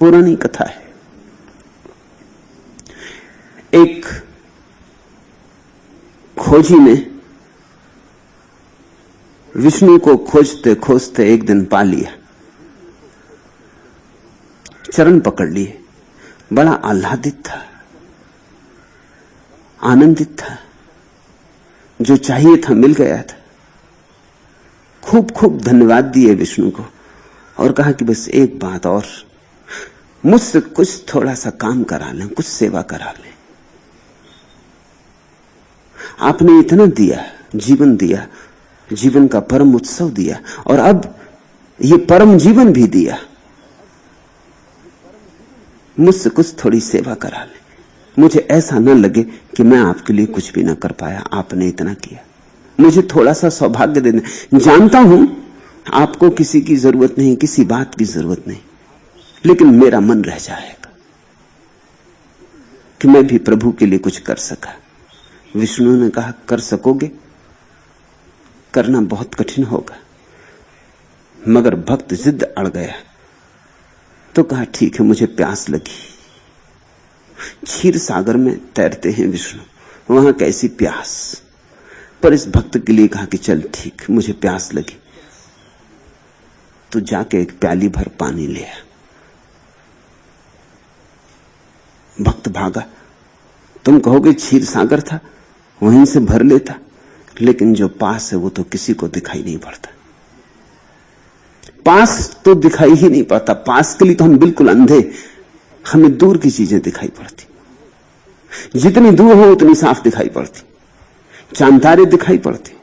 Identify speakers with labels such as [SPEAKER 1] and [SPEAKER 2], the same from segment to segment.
[SPEAKER 1] पुरानी कथा है। एक खोजी ने विष्णु को खोजते खोजते एक दिन पा लिया, चरण पकड़ लिए। बड़ा आह्लादित था, आनंदित था, जो चाहिए था मिल गया था। खूब खूब धन्यवाद दिए विष्णु को और कहा कि बस एक बात और, मुझसे कुछ थोड़ा सा काम करा लें, कुछ सेवा करा लें। आपने इतना दिया, जीवन दिया, जीवन का परम उत्सव दिया, और अब ये परम जीवन भी दिया, मुझसे कुछ थोड़ी सेवा करा ले। मुझे ऐसा न लगे कि मैं आपके लिए कुछ भी ना कर पाया, आपने इतना किया, मुझे थोड़ा सा सौभाग्य दे दें। जानता हूं आपको किसी की जरूरत नहीं, किसी बात की जरूरत नहीं, लेकिन मेरा मन रह जाएगा कि मैं भी प्रभु के लिए कुछ कर सका। विष्णु ने कहा, कर सकोगे, करना बहुत कठिन होगा। मगर भक्त जिद अड़ गया तो कहा, ठीक है, मुझे प्यास लगी। क्षीर सागर में तैरते हैं विष्णु, वहां कैसी प्यास। पर इस भक्त के लिए कहा कि चल ठीक, मुझे प्यास लगी, तो जाके एक प्याली भर पानी ले आ। भक्त भागा। तुम कहोगे क्षीर सागर था, वहीं से भर लेता, लेकिन जो पास है वो तो किसी को दिखाई नहीं पड़ता। पास तो दिखाई ही नहीं पड़ता, पास के लिए तो हम बिल्कुल अंधे, हमें दूर की चीजें दिखाई पड़ती। जितनी दूर हो उतनी साफ दिखाई पड़ती, चांद तारे दिखाई पड़ते,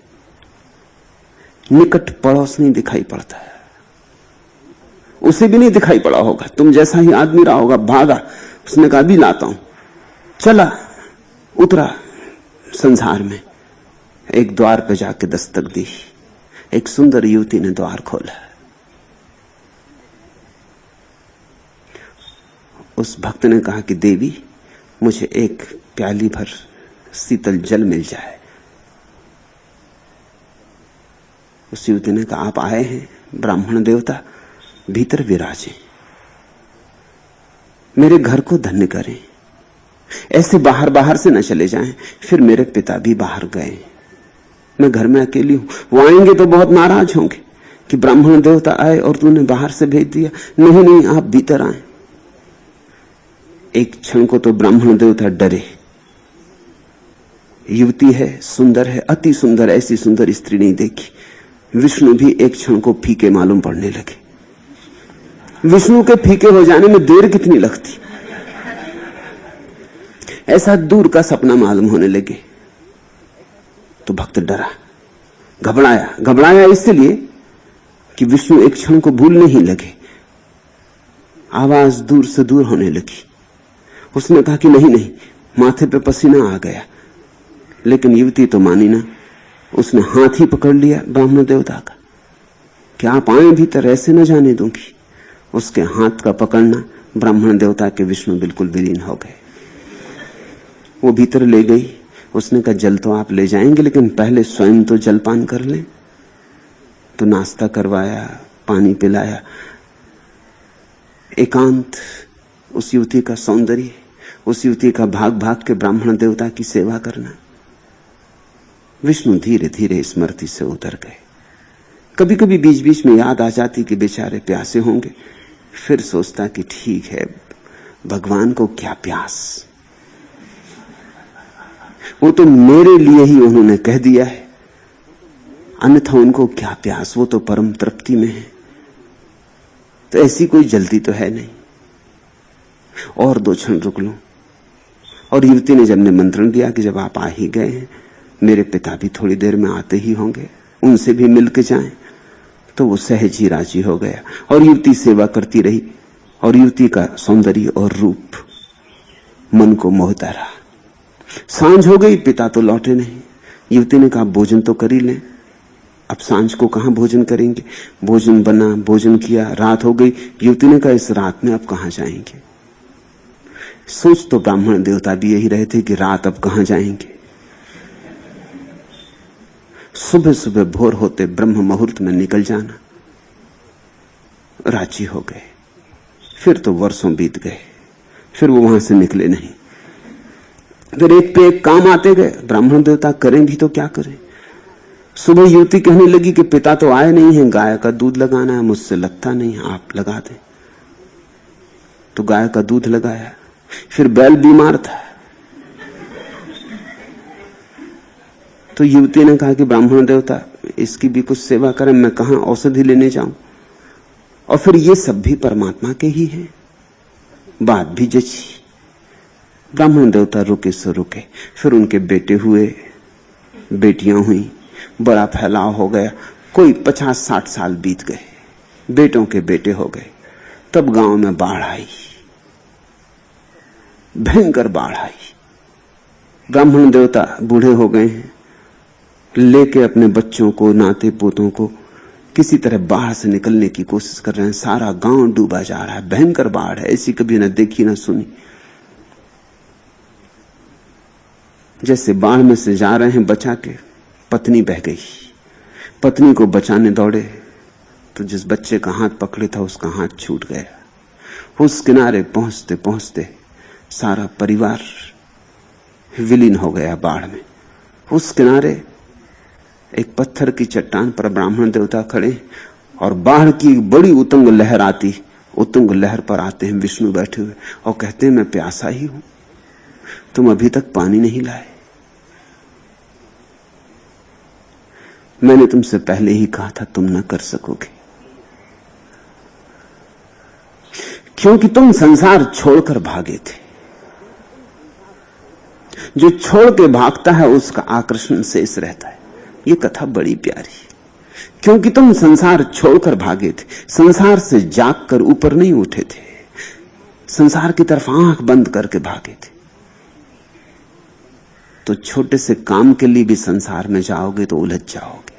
[SPEAKER 1] निकट पड़ोस नहीं दिखाई पड़ता है। उसे भी नहीं दिखाई पड़ा होगा, तुम जैसा ही आदमी रहा होगा, भागा, उसने कहा अभी लाता हूं, चला, उतरा संसार में। एक द्वार पे जाके दस्तक दी, एक सुंदर युवती ने द्वार खोला। उस भक्त ने कहा कि देवी, मुझे एक प्याली भर शीतल जल मिल जाए। उस युवती ने कहा, आप आए हैं, ब्राह्मण देवता भीतर विराजे, मेरे घर को धन्य करें, ऐसे बाहर बाहर से न चले जाएं। फिर मेरे पिता भी बाहर गए, मैं घर में अकेली हूं, वो आएंगे तो बहुत नाराज होंगे कि ब्राह्मण देवता आए और तूने बाहर से भेज दिया। नहीं नहीं, आप भीतर आए। एक क्षण को तो ब्राह्मण देवता डरे, युवती है, सुंदर है, अति सुंदर, ऐसी सुंदर स्त्री नहीं देखी। विष्णु भी एक क्षण को फीके मालूम पड़ने लगे। विष्णु के फीके हो जाने में देर कितनी लगती, ऐसा दूर का सपना मालूम होने लगे। तो भक्त डरा, घबराया। घबराया इसलिए कि विष्णु एक क्षण को भूलने ही लगे। आवाज दूर से दूर होने लगी। उसने कहा कि नहीं नहीं, माथे पे पसीना आ गया। लेकिन युवती तो मानी ना, उसने हाथ ही पकड़ लिया ब्राह्मण देवता का कि आप आए भीतर, ऐसे न जाने दूंगी। उसके हाथ का पकड़ना ब्राह्मण देवता के विष्णु बिल्कुल विलीन हो गए। वो भीतर ले गई। उसने कहा, जल तो आप ले जाएंगे, लेकिन पहले स्वयं तो जलपान कर लें। तो नाश्ता करवाया, पानी पिलाया। एकांत, उस युवती का सौंदर्य, उस युवती का भाग भाग के ब्राह्मण देवता की सेवा करना। विष्णु धीरे धीरे स्मृति से उतर गए। कभी कभी बीच बीच में याद आ जाती कि बेचारे प्यासे होंगे, फिर सोचता कि ठीक है, भगवान को क्या प्यास, वो तो मेरे लिए ही उन्होंने कह दिया है, अन्यथा उनको क्या प्यास, वो तो परम तृप्ति में है, तो ऐसी कोई जल्दी तो है नहीं, और 2 क्षण रुक लूं। और युवती ने जब निमंत्रण दिया कि जब आप आ ही गए हैं, मेरे पिता भी थोड़ी देर में आते ही होंगे, उनसे भी मिल के जाएं, तो वो सहज ही राजी हो गया। और युवती सेवा करती रही, और युवती का सौंदर्य और रूप मन को मोहता रहा। सांझ हो गई, पिता तो लौटे नहीं। युवती ने कहा, भोजन तो कर ही लें। अब सांझ को कहां भोजन करेंगे। भोजन बना, भोजन किया, रात हो गई। युवती ने कहा, इस रात में अब कहां जाएंगे। सोच तो ब्राह्मण देवता भी यही रहे थे कि रात अब कहां जाएंगे। सुबह सुबह भोर होते ब्रह्म मुहूर्त में निकल जाना। राजी हो गए। फिर तो वर्षों बीत गए, फिर वो वहां से निकले नहीं। फिर एक पे एक काम आते गए। ब्राह्मण देवता करें भी तो क्या करें। सुबह युवती कहने लगी कि पिता तो आए नहीं है, गाय का दूध लगाना है, मुझसे लगता नहीं, आप लगा दें। तो गाय का दूध लगाया। फिर बैल बीमार था, तो युवती ने कहा कि ब्राह्मण देवता इसकी भी कुछ सेवा करें, मैं कहां औषधि लेने जाऊं। और फिर ये सब भी परमात्मा के ही है। बात भी जची। ब्राह्मण देवता रुके सो रुके। फिर उनके बेटे हुए, बेटियां हुई, बड़ा फैलाव हो गया। कोई 50-60 साल बीत गए, बेटों के बेटे हो गए। तब गांव में बाढ़ आई, भयंकर बाढ़ आई। ब्राह्मण देवता बूढ़े हो गए हैं, लेके अपने बच्चों को, नाते पोतों को किसी तरह बाढ़ से निकलने की कोशिश कर रहे हैं। सारा गांव डूबा जा रहा है, भयंकर बाढ़ है, ऐसी कभी न देखी न सुनी। जैसे बाढ़ में से जा रहे हैं बचा के, पत्नी बह गई। पत्नी को बचाने दौड़े तो जिस बच्चे का हाथ पकड़े था उसका हाथ छूट गया। उस किनारे पहुंचते पहुंचते सारा परिवार विलीन हो गया बाढ़ में। उस किनारे एक पत्थर की चट्टान पर ब्राह्मण देवता खड़े और बाढ़ की बड़ी उतंग लहर आती। उतंग लहर पर आते हैं विष्णु बैठे हुए और कहते हैं, मैं प्यासा ही हूं, तुम अभी तक पानी नहीं लाए। मैंने तुमसे पहले ही कहा था तुम न कर सकोगे, क्योंकि तुम संसार छोड़कर भागे थे। जो छोड़ के भागता है उसका आकर्षण शेष रहता है। ये कथा बड़ी प्यारी, क्योंकि तुम संसार छोड़कर भागे थे, संसार से जागकर ऊपर नहीं उठे थे, संसार की तरफ आंख बंद करके भागे थे। तो छोटे से काम के लिए भी संसार में जाओगे तो उलझ जाओगे।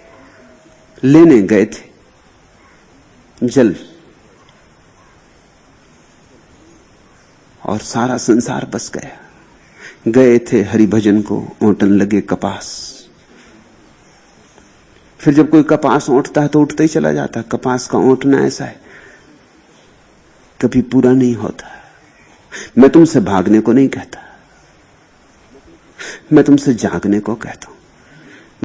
[SPEAKER 1] लेने गए थे जल और सारा संसार बस गया। गए थे हरिभजन को, ओंटन लगे कपास। फिर जब कोई कपास ओंटता है तो उठता ही चला जाता है। कपास का ओंटना ऐसा है, कभी पूरा नहीं होता। मैं तुमसे भागने को नहीं कहता, मैं तुमसे जागने को कहता हूं।